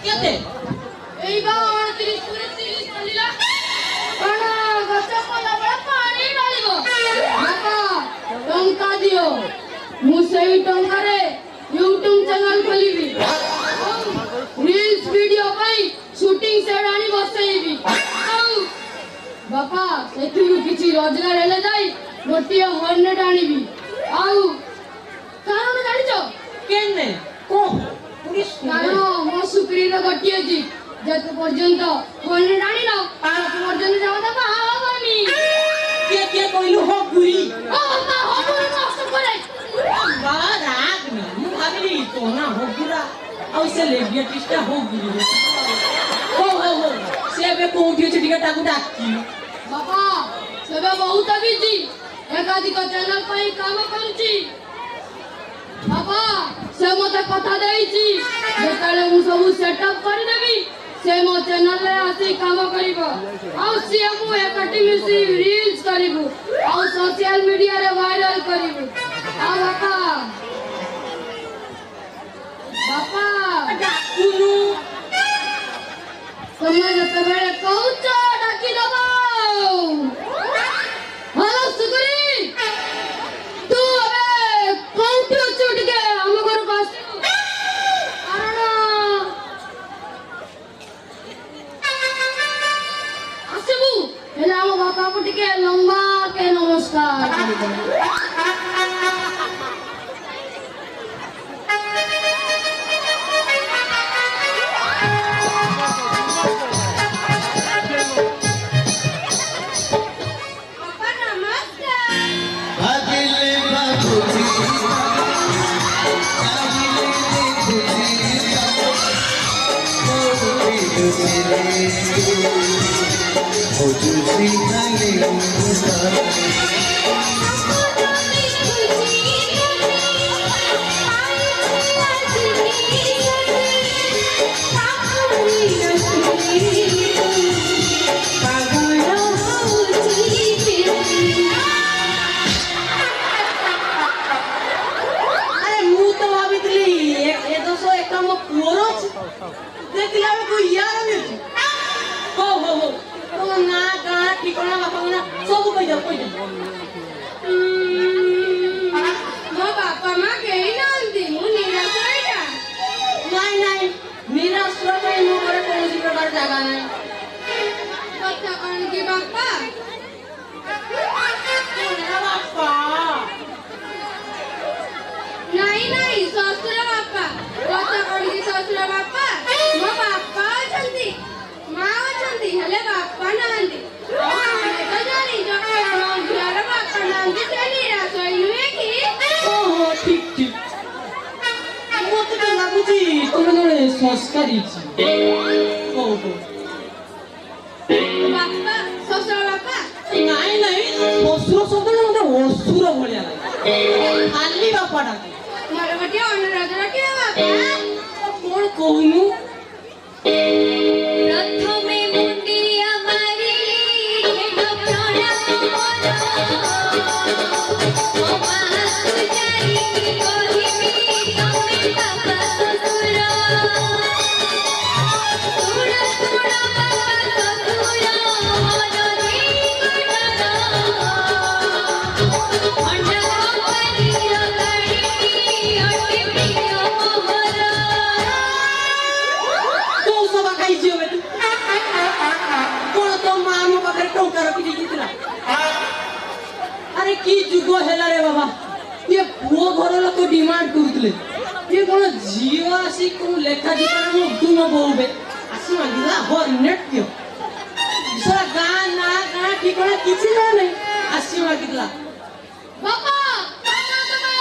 কেতে এই বা 29 করে 30 চালিলা কোন গছ পলা বড় পানি ঢালিব বাপা টঙ্কা দিও মু সেই টঙ্কারে YouTube চ্যানেল খোলিবি রিলস ভিডিও পাই শুটিং সেট আনি বসাইবি বাপা এଥିରୁ କିଛି ରୋଜଗାର ହେଲେ ଯାଇ ଗୋଟିଏ ହର୍ନେଟ ଆଣିବି ଆଉ କାରଣ ଜାଣିଛ কেনে কো পুলিশ କାରଣ ମୋ ସୁକ୍ରିର ଗୋଟିଏ ଜି ଯେତେ ପର୍ଯ୍ୟନ୍ତ ହର୍ନେଟ ଆଣିନ ତାର ପର୍ଯ୍ୟନ୍ତ ଯାଉ ତ ବାହା ହବନି কে কে কইলু হগুরি ও তা ହବନି ନଷ୍ଟ করে বা রাগ না মু ভাবিলি তো না হগুরা ଆଉ ସେ ଲେଗିଆଟିସ୍ଟା ହଗୁରି ହো হো হো ସେ ଏବେ କୋଉଠି ଅଛି ଟିକେ ତାକୁ ଡାକି ବାପା ସେବେ ବହୁତ ବିଜି ଏକାଧିକ ଚ୍ୟାନେଲ ପାଇଁ କାମ କରୁଛି ବାପା ସେ ମୋତେ କଥା ଦେଇଛି ଯେତେବେଳେ ମୁଁ ସବୁ ସେଟଅପ୍ କରିଦେବି ସେ ମୋ ଚ୍ୟାନେଲରେ ଆସି କାମ କରିବ ଆଉ ସିଏ ମୁଁ ଏକାଠି ମିଶି ରିଲ୍ସ କରିବୁ ଆଉ ସୋସିଆଲ ମିଡିଆରେ ଭାଇରାଲ କରିବୁ ଆଉ ବାପା ବାପା ଡାକୁନୁ ତମେ ଯେତେବେଳେ କହୁଛ ଡାକିଦବ ହ୍ୟାଲୋ ସୁକୁରି ତୁ ଏବେ କୋଉଠି ଅଛୁ ଟିକେ ଆମ ଘରକୁ ଆସିବୁ କାରଣ ଆସିବୁ ହେଲେ ଆମ ବାପାକୁ ଟିକେ ଲମ୍ବା କେ ନମସ୍କାର କରିଦେବୁ ମୋ ବାପା ମା କେହି ନାହାନ୍ତି ମୁଁ ନିରାଶ ଏଇଟା ନାଇଁ ନାଇଁ ନିରାଶ୍ର ପାଇଁ ମୋ ଘରେ କୌଣସି ପ୍ରକାର ଜାଗା ନାହିଁ କଥା କଣ କି ବାପା ବାପା ନାଇଁ ନାଇଁ ଶ୍ୱଶୁର ବାପା କଥା କଣ କି ଶ୍ୱଶୁର ବାପା ମୋ ବାପା ଅଛନ୍ତି ମା ଅଛନ୍ତି ହେଲେ ବାପା ନାହାନ୍ତି ଆମେ ତ ଜାଣିଛ ମୋ ଝିଅର ବାପା ନାହାନ୍ତି ସେ ନିରାଶ ନୁହେଁ କି ଓହୋ ଠିକ ଠିକ ମତେ ତ ଲାଗୁଛି ତମେ ଜଣେ ସଂସ୍କାରୀ ହଉ ହଉ ବାପା ଶ୍ୱଶୁର ବାପା ନାଇଁ ନାଇଁ ଶ୍ୱଶୁର ଶବ୍ଦଟା ମତେ ଅସୁର ଭଳିଆ ଲାଗେ ଖାଲି ବାପା ଡାକେ ମୋର ଗୋଟିଏ ଅନୁରୋଧ ରଖିବ ବାପା କଣ କହୁନୁ ପ୍ରଥମେ ମୁଣ୍ଡିଆ ମାରି ହେଲ ପ୍ରଣାମ ମୋର ମୋ ପାହାକୁ ଯାଇ କହିବି ତମେ ବାପା ଶ୍ୱଶୁର ଶୁଣ ଶୁଣ ବାପା ଶ୍ୱଶୁର ମୋର ଦି ଗୁଣର ଖଣ୍ଡ କପାଲିର ଗାଡ଼ି ଅଟେ ପ୍ରିୟ ମୋହର କୋଉ ସଭା ଖାଇଛି ଏବେ ତୁ କଣ ତୋ ମା ମୋ ପାଖରେ ଟଙ୍କା ରଖି ଦେଇଥିଲା ଆରେ କି ଯୁଗ ହେଲା ରେ ବାବା ଇଏ ପୁଅ ଘର ଲୋକ ଡିମାଣ୍ଡ କରୁଥିଲେ ଇଏ କଣ ଝିଅ ଆସି କୋଉ ଲେଖା ଯିବାରେ ମୁଁ ତୁମ ବୋଉବେ ଆସି ମାଗିଲା ହର୍ନେଟ ଦିଅ ସାରା ଗାଁ ନା ଗାଁ ଠିକଣା କିଛି ନା ନାହିଁ ଆସି ମାଗିଥିଲା ବାପା ତମେ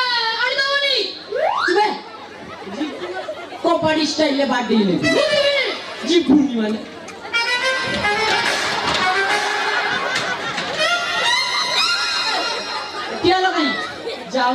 ଆଣିଦବନି ଯିବେ କବାଡି ଷ୍ଟାଇଲରେ ବାଡେଇଲେ ଯିବୁନି ମାନେ କିଆ ଲଗାଇ ଯାଅ